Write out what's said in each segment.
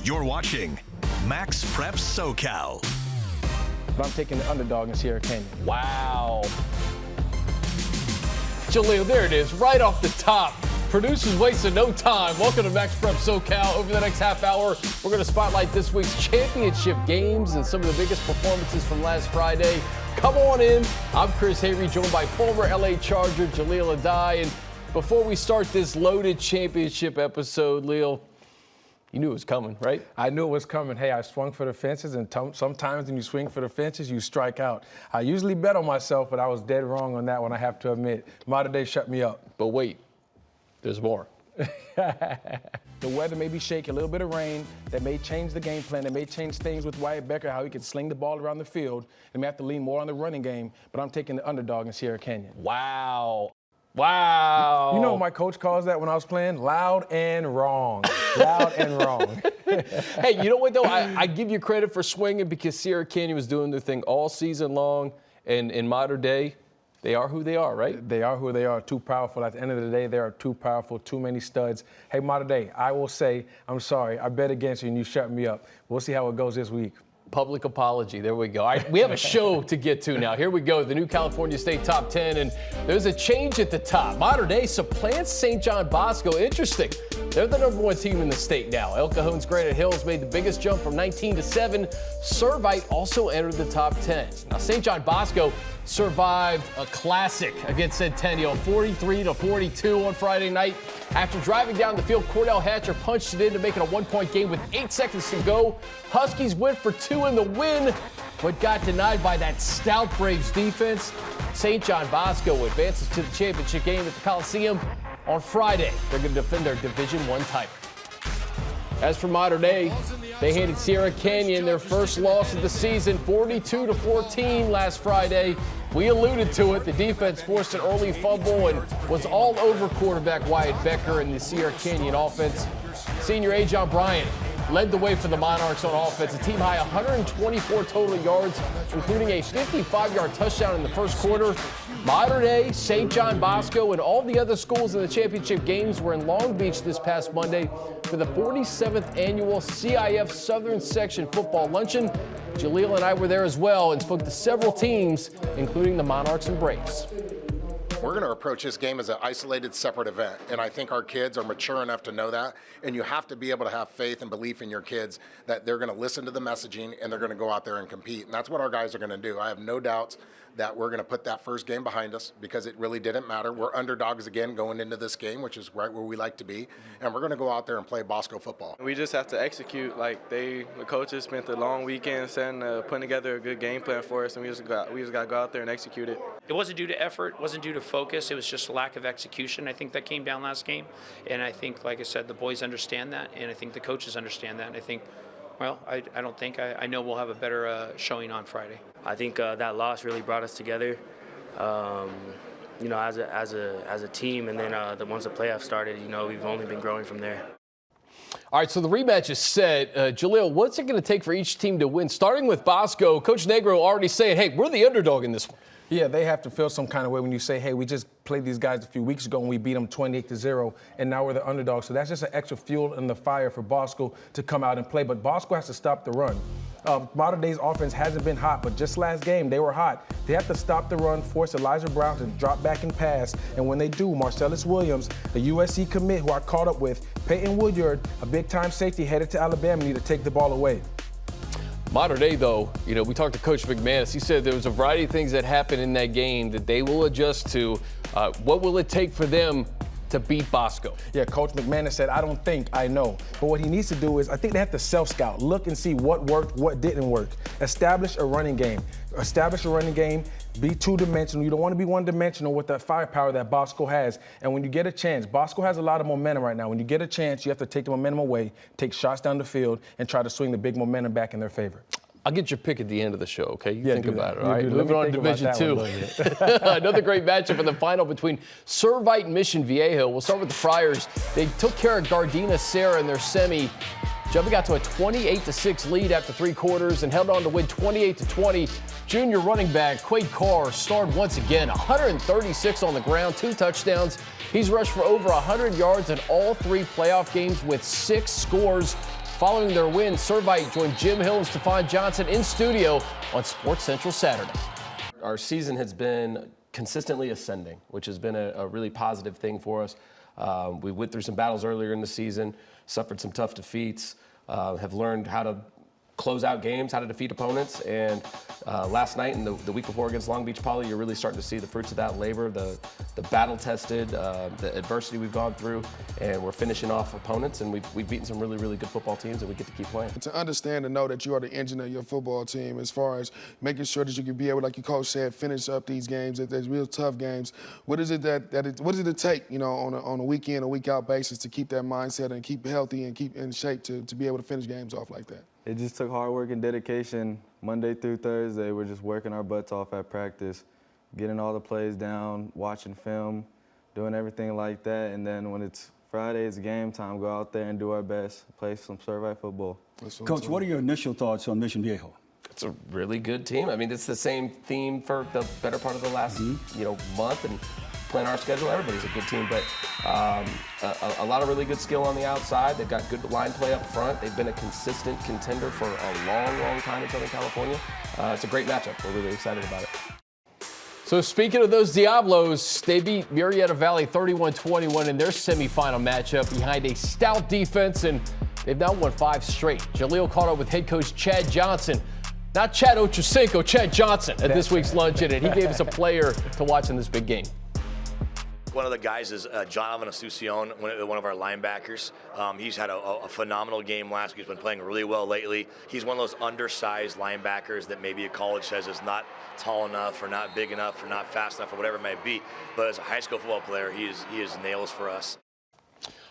You're watching MaxPreps SoCal. But I'm taking the underdog in Sierra Canyon. Wow. Jahleel, there it is, right off the top. Producers wasting no time. Welcome to MaxPreps SoCal. Over the next half hour, we're going to spotlight this week's championship games and some of the biggest performances from last Friday. Come on in. I'm Hayre, joined by former LA Charger Jahleel Addae. And before we start this loaded championship episode, Leo, you knew it was coming, right? I knew it was coming. Hey, I swung for the fences, and sometimes when you swing for the fences, you strike out. I usually bet on myself, but I was dead wrong on that one, I have to admit. Mater Dei shut me up. But wait, there's more. The weather may be shaky, a little bit of rain. That may change the game plan. That may change things with Wyatt Becker, how he can sling the ball around the field. They may have to lean more on the running game, but I'm taking the underdog in Sierra Canyon. Wow. Wow. You know what my coach calls that when I was playing? Loud and wrong. Loud and wrong. Hey, you know what, though? I give you credit for swinging because Sierra Canyon was doing their thing all season long. And in Mater Dei, they are who they are, right? They are who they are. Too powerful. At the end of the day, they are too powerful, too many studs. Hey, Mater Dei, I will say, I'm sorry. I bet against you and you shut me up. We'll see how it goes this week. Public apology. There we go. All right, we have a show to get to now. Here we go, the new California State Top 10, and there's a change at the top. Mater Dei supplants St. John Bosco. Interesting. They're the #1 team in the state now. El Cajon's Granite Hills made the biggest jump from 19 to 7. Servite also entered the top 10. Now, St. John Bosco survived a classic against Centennial, 43-42 on Friday night. After driving down the field, Cordell Hatcher punched it in to make it a 1-point game with 8 seconds to go. Huskies went for 2 in the win, but got denied by that stout Braves defense. St. John Bosco advances to the championship game at the Coliseum on Friday. They're going to defend their Division I title. As for Mater Dei, they handed Sierra Canyon their first loss of the season, 42-14 last Friday. We alluded to it. The defense forced an early fumble and was all over quarterback Wyatt Becker and the Sierra Canyon offense. Senior Ajon Bryant led the way for the Monarchs on offense. A team-high 124 total yards, including a 55-yard touchdown in the first quarter. Mater Dei, St. John Bosco, and all the other schools in the championship games were in Long Beach this past Monday for the 47th annual CIF Southern Section Football Luncheon. Jahleel and I were there as well and spoke to several teams, including the Monarchs and Braves. We're going to approach this game as an isolated, separate event, and I think our kids are mature enough to know that, and you have to be able to have faith and belief in your kids that they're going to listen to the messaging and they're going to go out there and compete, and that's what our guys are going to do. I have no doubts that we're going to put that first game behind us because it really didn't matter. We're underdogs again going into this game, which is right where we like to be, and we're going to go out there and play Bosco football. We just have to execute. The coaches spent the long weekend putting together a good game plan for us, and we just got to go out there and execute it. It wasn't due to effort, wasn't due to focus, it was just a lack of execution. I think that came down last game, and I think, like I said, the boys understand that, and I think the coaches understand that, and I think, well, I know we'll have a better showing on Friday. I think that loss really brought us together, as a team, and then once the playoffs started, we've only been growing from there. All right, so the rematch is set. Jahleel, what's it going to take for each team to win? Starting with Bosco, Coach Negro already saying, hey, we're the underdog in this one. Yeah, they have to feel some kind of way when you say, hey, we just played these guys a few weeks ago and we beat them 28-0, and now we're the underdog. So that's just an extra fuel in the fire for Bosco to come out and play. But Bosco has to stop the run. Mater Dei's offense hasn't been hot, but just last game, they were hot. They have to stop the run, force Elijah Brown to drop back and pass. And when they do, Marcellus Williams, the USC commit who I caught up with, Peyton Woodyard, a big-time safety headed to Alabama, need to take the ball away. Mater Dei, though, we talked to Coach McManus. He said there was a variety of things that happened in that game that they will adjust to. What will it take for them to beat Bosco? Yeah, Coach McManus said, I don't think, I know. But what he needs to do is, I think they have to self-scout, look and see what worked, what didn't work. Establish a running game. Be two-dimensional. You don't want to be one-dimensional with that firepower that Bosco has. And when you get a chance, Bosco has a lot of momentum right now. When you get a chance, you have to take the momentum away, take shots down the field, and try to swing the big momentum back in their favor. I'll get your pick at the end of the show, okay? You yeah, think about that. it, all right? Moving on to Division II. Another great matchup in the final between Servite and Mission Viejo. We'll start with the Friars. They took care of Gardena Serra in their semi. Jumping out to a 28-6 lead after 3 quarters and held on to win 28-20. Junior running back Quade Carr starred once again, 136 on the ground, 2 touchdowns. He's rushed for over 100 yards in all 3 playoff games with 6 scores. Following their win, Servite joined Jim Hill and Stephon Johnson in studio on Sports Central Saturday. Our season has been consistently ascending, which has been a really positive thing for us. We went through some battles earlier in the season, suffered some tough defeats, have learned how to close out games, how to defeat opponents, and last night and the week before against Long Beach Poly, you're really starting to see the fruits of that labor, the battle-tested, the adversity we've gone through, and we're finishing off opponents, and we've beaten some really, really good football teams, and we get to keep playing. To understand and know that you are the engine of your football team as far as making sure that you can be able, like your coach said, finish up these games, that there's real tough games. What does it take, you know, on a week in, a week out basis to keep that mindset and keep healthy and keep in shape to be able to finish games off like that? It just took hard work and dedication. Monday through Thursday, we're just working our butts off at practice, getting all the plays down, watching film, doing everything like that. And then when it's Friday, it's game time, go out there and do our best, play some Servite football. Coach, what are your initial thoughts on Mission Viejo? It's a really good team. I mean, it's the same theme for the better part of the last month, and playing our schedule, everybody's a good team, but a lot of really good skill on the outside. They've got good line play up front. They've been a consistent contender for a long, long time in Southern California. It's a great matchup. We're really excited about it. So speaking of those Diablos, they beat Murrieta Valley 31-21 in their semifinal matchup behind a stout defense, and they've now won 5 straight. Jahleel caught up with head coach Chad Johnson. Not Chad Ochocinco, Chad Johnson at this week's luncheon, and he gave us a player to watch in this big game. One of the guys is Jonathan Asuncion, one of our linebackers. He's had a phenomenal game last week. He's been playing really well lately. He's one of those undersized linebackers that maybe a college says is not tall enough or not big enough or not fast enough or whatever it might be. But as a high school football player, he is nails for us.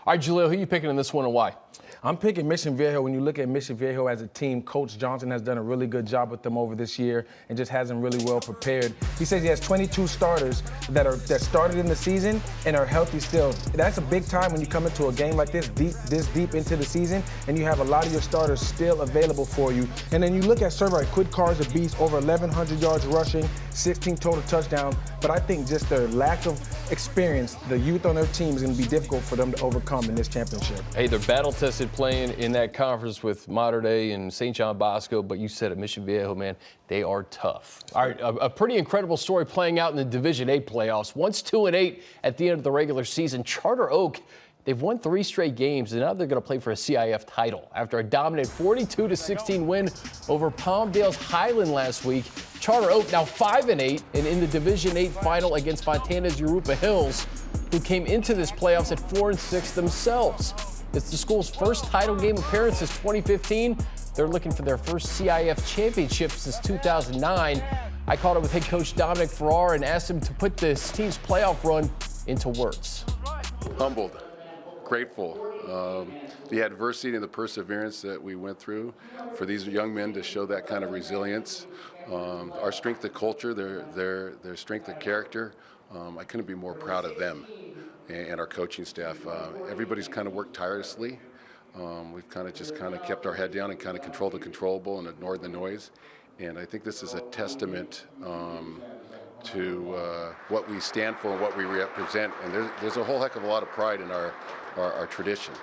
All right, Jahleel, who are you picking in this one and why? I'm picking Mission Viejo. When you look at Mission Viejo as a team, Coach Johnson has done a really good job with them over this year and just has them really well prepared. He says he has 22 starters that started in the season and are healthy still. That's a big time when you come into a game like this deep into the season, and you have a lot of your starters still available for you. And then you look at Servite, Quid Carr's a beast, over 1,100 yards rushing, 16 total touchdowns. But I think just their lack of experience, the youth on their team, is going to be difficult for them to overcome in this championship. Hey, they're battle-tested playing in that conference with Mater Dei and St. John Bosco, but you said at Mission Viejo, man, they are tough. All right, a pretty incredible story playing out in the Division 8 playoffs. Once 2-8 at the end of the regular season, Charter Oak, they've won 3 straight games, and now they're going to play for a CIF title. After a dominant 42-16 win over Palmdale's Highland last week, Charter Oak now 5-8 and in the Division 8 final against Fontana's Europa Hills, who came into this playoffs at 4-6 themselves. It's the school's first title game appearance since 2015. They're looking for their first CIF championship since 2009. I caught up with head coach Dominic Farrar and asked him to put this team's playoff run into words. Humbled, grateful. The adversity and the perseverance that we went through for these young men to show that kind of resilience. Our strength of culture, their strength of character. I couldn't be more proud of them and our coaching staff. Everybody's kind of worked tirelessly. We've kind of kept our head down and kind of controlled the controllable and ignored the noise. And I think this is a testament to what we stand for and what we represent. And there's a whole heck of a lot of pride in our tradition.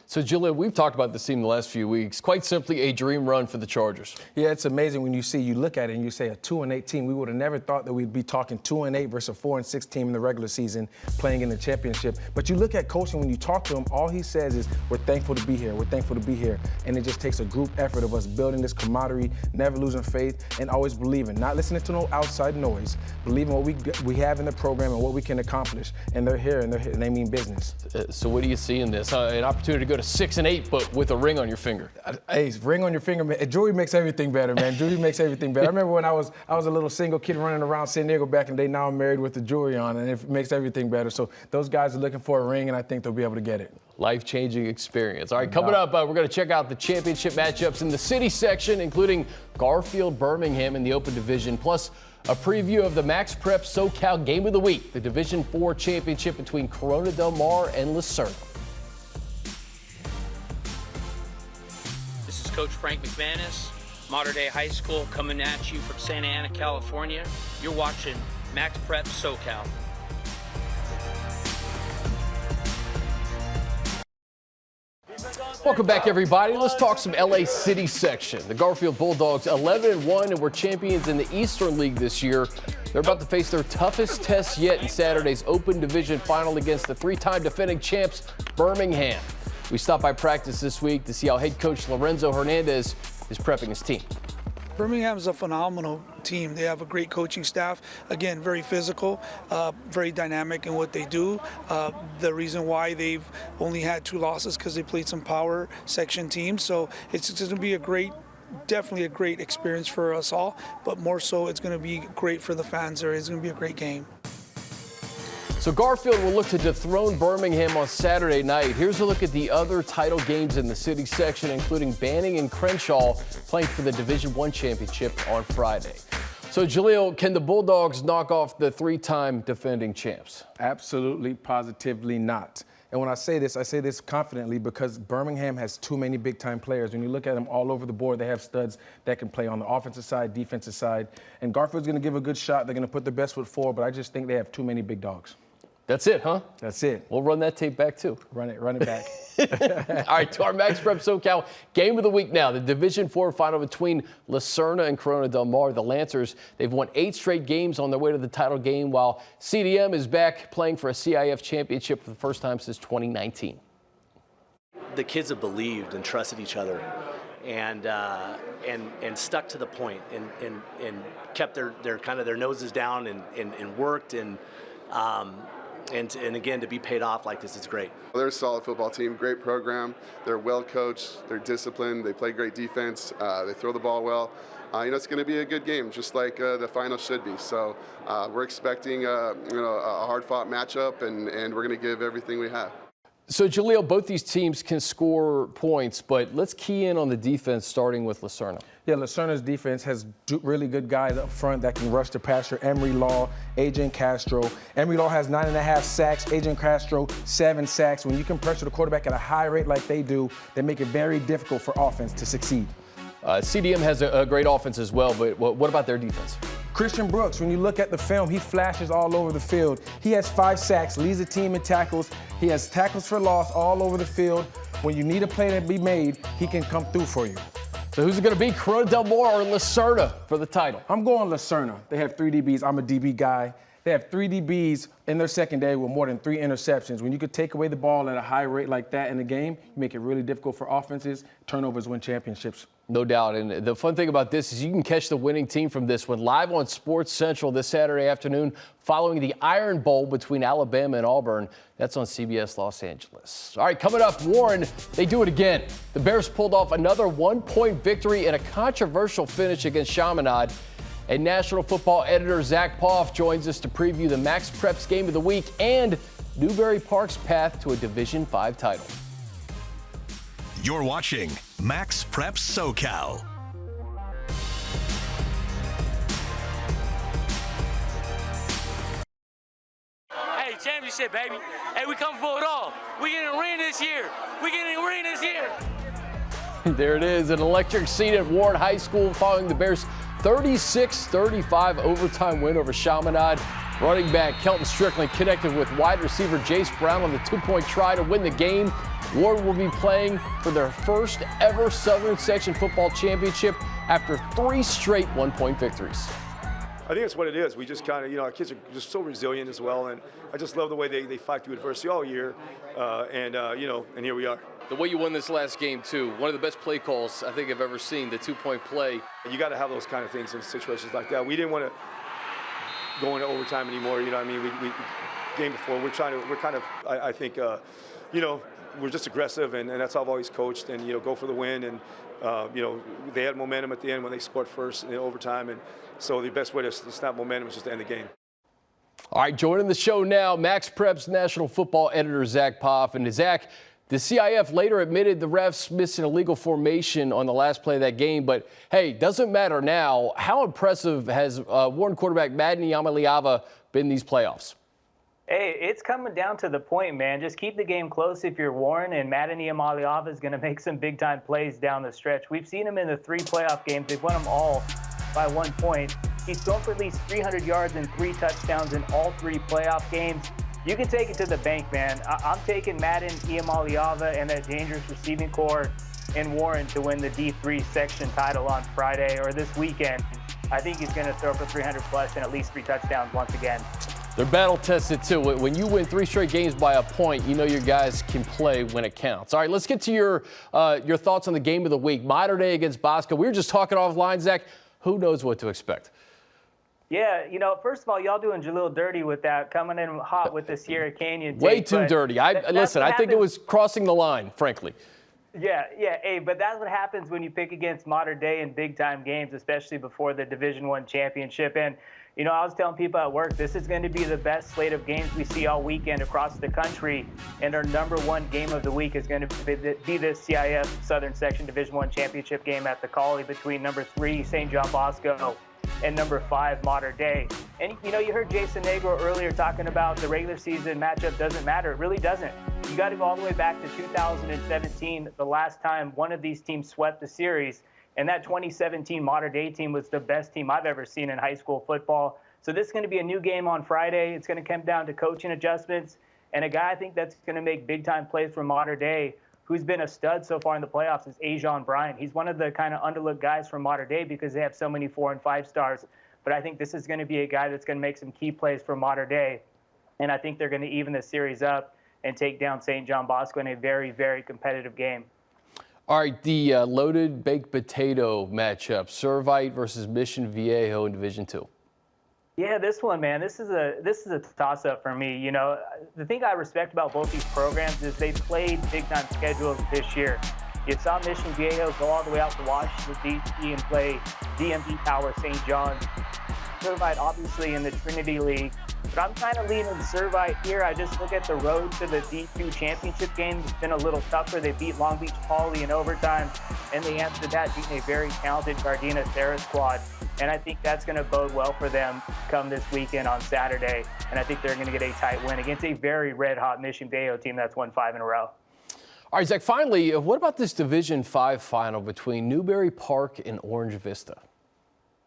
So, Jahleel, we've talked about this team the last few weeks. Quite simply, a dream run for the Chargers. Yeah, it's amazing when you look at it and you say a 2-8 team. We would have never thought that we'd be talking 2-8 versus a 4-6 team in the regular season playing in the championship. But you look at coaching, when you talk to him, all he says is, we're thankful to be here. We're thankful to be here. And it just takes a group effort of us building this camaraderie, never losing faith, and always believing, not listening to no outside noise, believing what we have in the program and what we can accomplish. And they're here, and they mean business. So what do you see in this? An opportunity to go to 6-8, but with a ring on your finger. Hey, ring on your finger, man. Jewelry makes everything better, man. Jewelry makes everything better. I remember when I was a little single kid running around San Diego back in the day. Now I'm married with the jewelry on, and it makes everything better. So those guys are looking for a ring, and I think they'll be able to get it. Life-changing experience. All right, coming up, we're going to check out the championship matchups in the city section, including Garfield Birmingham in the Open Division, plus a preview of the MaxPreps SoCal Game of the Week, the Division 4 championship between Corona Del Mar and Lucerne. This is Coach Frank McManus, Mater Dei High School, coming at you from Santa Ana, California. You're watching MaxPreps SoCal. Welcome back, everybody. Let's talk some LA City section. The Garfield Bulldogs 11-1 and were champions in the Eastern League this year. They're about to face their toughest test yet in Saturday's Open Division final against the three-time defending champs, Birmingham. We stopped by practice this week to see how head coach Lorenzo Hernandez is prepping his team. Birmingham is a phenomenal team. They have a great coaching staff. Again, very physical, very dynamic in what they do. The reason why they've only had 2 losses because they played some power section teams. So it's going to be definitely a great experience for us all. But more so, it's going to be great for the fans there. It's going to be a great game. So Garfield will look to dethrone Birmingham on Saturday night. Here's a look at the other title games in the city section, including Banning and Crenshaw playing for the Division I championship on Friday. So Jahleel, can the Bulldogs knock off the 3-time defending champs? Absolutely, positively not. And when I say this confidently because Birmingham has too many big-time players. When you look at them all over the board, they have studs that can play on the offensive side, defensive side. And Garfield's going to give a good shot. They're going to put their best foot forward, but I just think they have too many big dogs. That's it, huh? That's it. We'll run that tape back, too. Run it back. All right, to our MaxPreps SoCal game of the week now. The Division IV final between Lucerna and Corona Del Mar. The Lancers, they've won 8 straight games on their way to the title game, while CDM is back playing for a CIF championship for the first time since 2019. The kids have believed and trusted each other and stuck to the point and kept their kind of their noses down and worked and again, to be paid off like this is great. They're a solid football team, great program. They're well coached, they're disciplined, they play great defense, they throw the ball well. It's going to be a good game, just like the final should be. So we're expecting a hard-fought matchup, and we're going to give everything we have. So, Jahleel, both these teams can score points, but let's key in on the defense, starting with Lucerna. Yeah, Lucerna's defense has really good guys up front that can rush the passer. Emery Law, Adrian Castro. Emery Law has 9.5 sacks. Adrian Castro, 7 sacks. When you can pressure the quarterback at a high rate like they do, they make it very difficult for offense to succeed. CDM has a great offense as well, but what about their defense? Christian Brooks, when you look at the film, he flashes all over the field. He has 5 sacks, leads the team in tackles. He has tackles for loss all over the field. When you need a play to be made, he can come through for you. So who's it going to be, Corona Del Mar or Lucerna for the title? I'm going Lucerna. They have 3 DBs. I'm a DB guy. They have 3 DBs in their secondary with more than 3 interceptions. When you could take away the ball at a high rate like that in the game, you make it really difficult for offenses. Turnovers win championships. No doubt. And the fun thing about this is you can catch the winning team from this one live on Sports Central this Saturday afternoon following the Iron Bowl between Alabama and Auburn. That's on CBS Los Angeles. All right, coming up, Warren, they do it again. The Bears pulled off another 1-point victory in a controversial finish against Chaminade. And National Football editor Zach Poff joins us to preview the MaxPreps game of the week and Newbury Park's path to a Division V title. You're watching MaxPreps SoCal. Hey, championship, baby. Hey, we come for it all. We getting a ring this year. We getting a ring this year. There it is, an electric scene at Warren High School following the Bears' 36-35 overtime win over Chaminade. Running back Kelton Strickland connected with wide receiver Jace Brown on the 2-point try to win the game. Warren will be playing for their first ever Southern Section Football Championship after 3 straight 1-point victories. I think that's what it is. We just kind of, our kids are just so resilient as well, and I just love the way they fight through adversity all year, and here we are. The way you won this last game, too, one of the best play calls I think I've ever seen, the 2-point play. You got to have those kind of things in situations like that. We didn't want to go into overtime anymore, you know what I mean? We game before, I think, we're just aggressive, and that's how I've always coached, and, go for the win, and, they had momentum at the end when they scored first in overtime, and so the best way to snap momentum is just to end the game. All right, joining the show now, MaxPreps National Football editor Zach Poff. And Zach, the CIF later admitted the refs missed an illegal formation on the last play of that game, but hey, doesn't matter now. How impressive has Warren quarterback Madden Yamaliava been these playoffs? Hey, it's coming down to the point, man. Just keep the game close if you're Warren, and Mater Dei is going to make some big-time plays down the stretch. We've seen him in the 3 playoff games. They've won them all by 1 point. He's thrown for at least 300 yards and 3 touchdowns in all 3 playoff games. you can take it to the bank, man. I'm taking Madden, Iamaleava, and that dangerous receiving core in Warren to win the D3 section title on Friday or this weekend. I think he's going to throw for 300 plus and at least 3 touchdowns once again. They're battle tested too. When you win 3 straight games by a point, you know your guys can play when it counts. All right, let's get to your thoughts on the game of the week. Mater Dei against Bosco. We were just talking offline, Zach. Who knows what to expect? Yeah, you know, first of all, y'all doing Jahleel dirty with that, coming in hot with the Sierra Canyon take. Way too dirty. Listen, I think it was crossing the line, frankly. Yeah, hey, but that's what happens when you pick against Mater Dei in big-time games, especially before the Division I championship. And, you know, I was telling people at work, this is going to be the best slate of games we see all weekend across the country. And our #1 game of the week is going to be this CIF Southern Section Division I championship game at the Collie between #3 St. John Bosco and #5 Mater Dei. And, you know, you heard Jason Negro earlier talking about the regular season matchup doesn't matter. It really doesn't. You got to go all the way back to 2017, the last time one of these teams swept the series. And that 2017 Mater Dei team was the best team I've ever seen in high school football. So this is going to be a new game on Friday. It's going to come down to coaching adjustments. And a guy I think that's going to make big-time plays for Mater Dei, who's been a stud so far in the playoffs, is Ajon Bryant. He's one of the kind of underlooked guys from Mater Dei because they have so many 4 and 5 stars. But I think this is going to be a guy that's going to make some key plays for Mater Dei. And I think they're going to even the series up and take down St. John Bosco in a very, very competitive game. All right, the loaded baked potato matchup, Servite versus Mission Viejo in Division II. Yeah, this one, man, this is a toss-up for me. You know, the thing I respect about both these programs is they played big-time schedules this year. You saw Mission Viejo go all the way out to Washington, D.C. and play DMV Power St. John's. Servite, obviously, in the Trinity League. But I'm kind of leaning Servite here. I just look at the road to the D2 championship game. It's been a little tougher. They beat Long Beach Poly in overtime, and they answered that beating a very talented Gardena Sarah squad. And I think that's going to bode well for them come this weekend on Saturday. And I think they're going to get a tight win against a very red-hot Mission Viejo team that's won 5 in a row. All right, Zach, finally, what about this Division V final between Newberry Park and Orange Vista?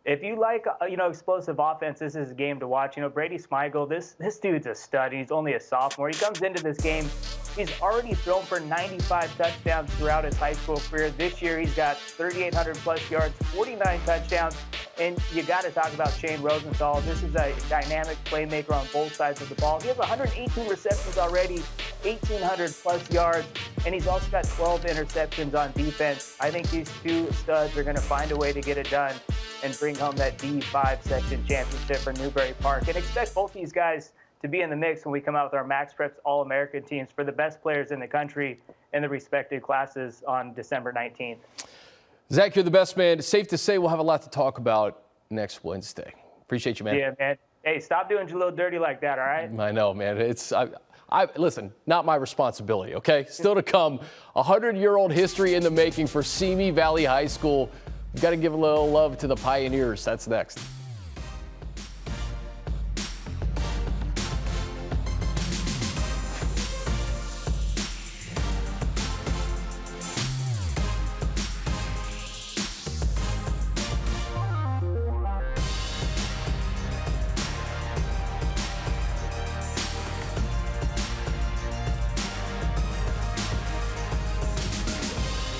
If you like, you know, explosive offense, this is a game to watch. You know, Brady Smigel, this dude's a stud. He's only a sophomore. He comes into this game. He's already thrown for 95 touchdowns throughout his high school career. This year, he's got 3,800 plus yards, 49 touchdowns. And you got to talk about Shane Rosenthal. This is a dynamic playmaker on both sides of the ball. He has 118 receptions already, 1,800 plus yards, and he's also got 12 interceptions on defense. I think these two studs are going to find a way to get it done and bring home that D5 section championship for Newberry Park. And expect both these guys to be in the mix when we come out with our MaxPreps All-American teams for the best players in the country in the respective classes on December 19th. Zach, you're the best, man. It's safe to say we'll have a lot to talk about next Wednesday. Appreciate you, man. Yeah, man. Hey, stop doing Jahleel dirty like that, all right? I know, man. Listen, not my responsibility, okay? Still to come, 100-year-old history in the making for Simi Valley High School. We've got to give a little love to the Pioneers. That's next.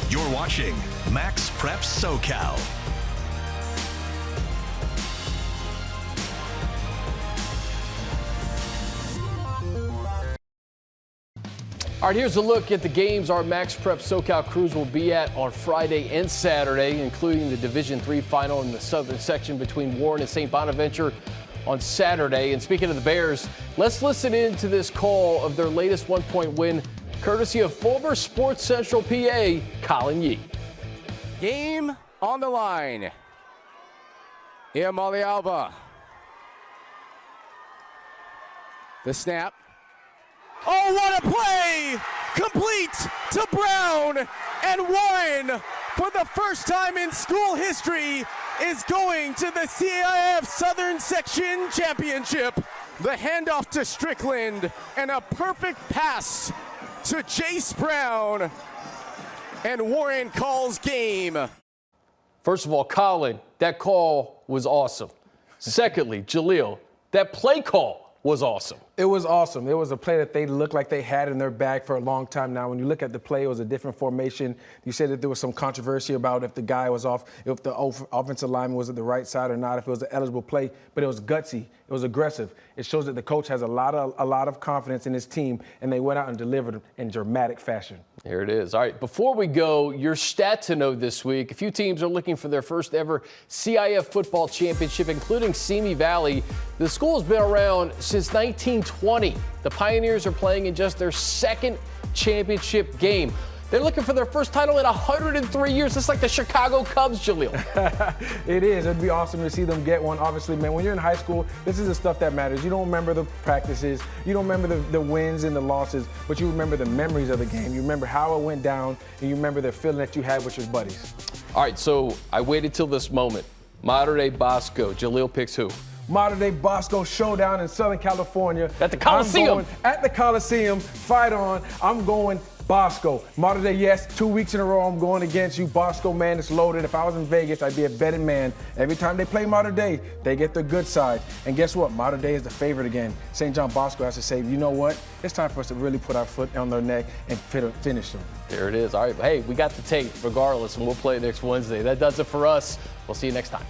You're watching MaxPreps SoCal. All right, here's a look at the games our MaxPreps SoCal crews will be at on Friday and Saturday, including the Division III final in the southern section between Warren and St. Bonaventure on Saturday. And speaking of the Bears, let's listen in to this call of their latest one-point win, courtesy of former Sports Central PA, Colin Yee. Game on the line. Iamaleava. The snap. Oh, what a play! Complete to Brown. And Warren, for the first time in school history, is going to the CIF Southern Section Championship. The handoff to Strickland and a perfect pass to Jace Brown. And Warren calls game. First of all, Colin, that call was awesome. Secondly, Jahleel, that play call was awesome. It was awesome. It was a play that they looked like they had in their bag for a long time now. When you look at the play, it was a different formation. You said that there was some controversy about if the guy was off, if the offensive lineman was at the right side or not, if it was an eligible play, but it was gutsy. It was aggressive. It shows that the coach has a lot of confidence in his team, and they went out and delivered in dramatic fashion. Here it is. All right, before we go, your stat to know this week. A few teams are looking for their first ever CIF football championship, including Simi Valley. The school has been around since 1920. The Pioneers are playing in just their second championship game. They're looking for their first title in 103 years. It's like the Chicago Cubs, Jahleel. It is. It'd be awesome to see them get one. Obviously, man, when you're in high school, this is the stuff that matters. You don't remember the practices. You don't remember the wins and the losses, but you remember the memories of the game. You remember how it went down, and you remember the feeling that you had with your buddies. All right, so I waited till this moment. Mater Dei Bosco. Jahleel picks who? Mater Dei Bosco showdown in Southern California. At the Coliseum. At the Coliseum. Fight on. I'm going Bosco. Mater Dei, yes, 2 weeks in a row I'm going against you. Bosco, man, it's loaded. If I was in Vegas, I'd be a betting man. Every time they play Mater Dei, they get the good side. And guess what? Mater Dei is the favorite again. St. John Bosco has to say, you know what? It's time for us to really put our foot on their neck and finish them. There it is. All right, hey, we got the tape regardless, and we'll play next Wednesday. That does it for us. We'll see you next time.